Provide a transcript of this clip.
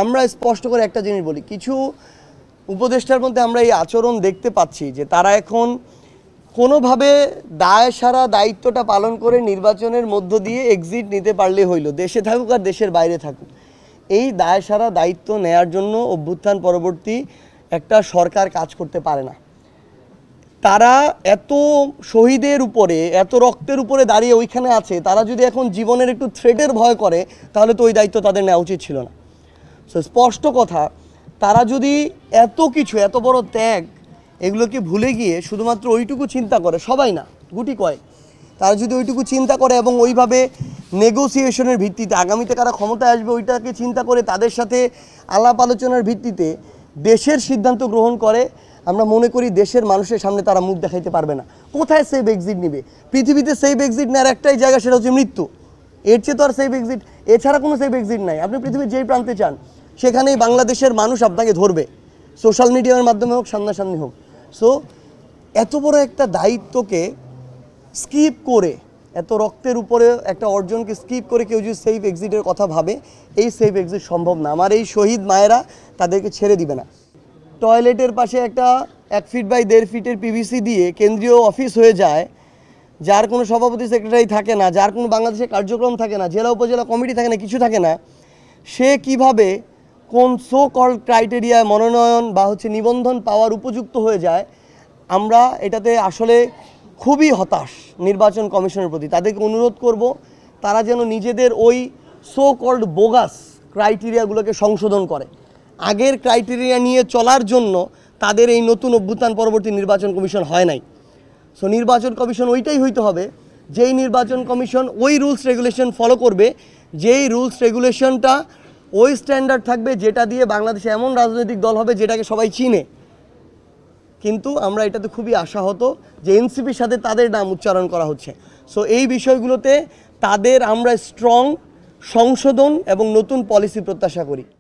আমরা স্পষ্ট করে একটা জিনিস বলি, কিছু উপদেষ্টার মধ্যে আমরা এই আচরণ দেখতে পাচ্ছি যে তারা এখন কোনোভাবে দায় সারা দায়িত্বটা পালন করে নির্বাচনের মধ্য দিয়ে এক্সিট নিতে পারলে হইল, দেশে থাকুক আর দেশের বাইরে থাকুক। এই দায় সারা দায়িত্ব নেয়ার জন্য অভ্যুত্থান পরবর্তী একটা সরকার কাজ করতে পারে না। তারা এত শহীদের উপরে, এত রক্তের উপরে দাঁড়িয়ে ওইখানে আছে, তারা যদি এখন জীবনের একটু থ্রেটের ভয় করে তাহলে তো ওই দায়িত্ব তাদের নেওয়া উচিত ছিল না। সো স্পষ্ট কথা, তারা যদি এত কিছু, এত বড় ত্যাগ, এগুলোকে ভুলে গিয়ে শুধুমাত্র ওইটুকু চিন্তা করে, সবাই না গুটি কয়েক, তারা যদি ওইটুকু চিন্তা করে এবং ওইভাবে নেগোসিয়েশনের ভিত্তিতে আগামীতে কারা ক্ষমতায় আসবে ওইটাকে চিন্তা করে তাদের সাথে আলাপ আলোচনার ভিত্তিতে দেশের সিদ্ধান্ত গ্রহণ করে, আমরা মনে করি দেশের মানুষের সামনে তারা মুখ দেখাইতে পারবে না। কোথায় সেফ এক্সিট নিবে? পৃথিবীতে সেফ এক্সিট নেওয়ার একটাই জায়গা, সেটা হচ্ছে মৃত্যু। এর চেয়ে তো আর সেফ এক্সিট, এছাড়া কোনো সেফ এক্সিট নাই। আপনি পৃথিবীর যেই প্রান্তে চান সেখানেই বাংলাদেশের মানুষ আপনাকে ধরবে, সোশ্যাল মিডিয়ার মাধ্যমে হোক, সামনাসামনি হোক। সো এত বড় একটা দায়িত্বকে স্কিপ করে, এত রক্তের উপরে একটা অর্জনকে স্কিপ করে কেউ যদি সেফ এক্সিটের কথা ভাবে, এই সেফ এক্সিট সম্ভব না। আমার এই শহীদ মায়েরা তাদেরকে ছেড়ে দিবে না। টয়লেটের পাশে একটা 1 ফিট বাই 1.5 ফিটের পিভিসি দিয়ে কেন্দ্রীয় অফিস হয়ে যায়, যার কোনো সভাপতি সেক্রেটারি থাকে না, যার কোনো বাংলাদেশের কার্যক্রম থাকে না, জেলা উপজেলা কমিটি থাকে না, কিছু থাকে না, সে কিভাবে কোন সো কল্ড ক্রাইটেরিয়ায় মনোনয়ন বা নিবন্ধন পাওয়ার উপযুক্ত হয়ে যায়, আমরা এটাতে আসলে খুবই হতাশ নির্বাচন কমিশনের প্রতি। তাদেরকে অনুরোধ করব তারা যেন নিজেদের ওই সো কল্ড বোগাস ক্রাইটেরিয়াগুলোকে সংশোধন করে। আগের ক্রাইটেরিয়া নিয়ে চলার জন্য তাদের এই নতুন অভ্যুত্থান পরবর্তী নির্বাচন কমিশন হয় নাই। সো নির্বাচন কমিশন ওইটাই হইতে হবে, যেই নির্বাচন কমিশন ওই রুলস রেগুলেশন ফলো করবে, যেই রুলস রেগুলেশনটা ওই স্ট্যান্ডার্ড থাকবে, যেটা দিয়ে বাংলাদেশে এমন রাজনৈতিক দল হবে যেটাকে সবাই চিনে। কিন্তু আমরা এটাতে খুবই আশাহত যে এনসিপির সাথে তাদের নাম উচ্চারণ করা হচ্ছে। সো এই বিষয়গুলোতে তাদের আমরা স্ট্রং সংশোধন এবং নতুন পলিসি প্রত্যাশা করি।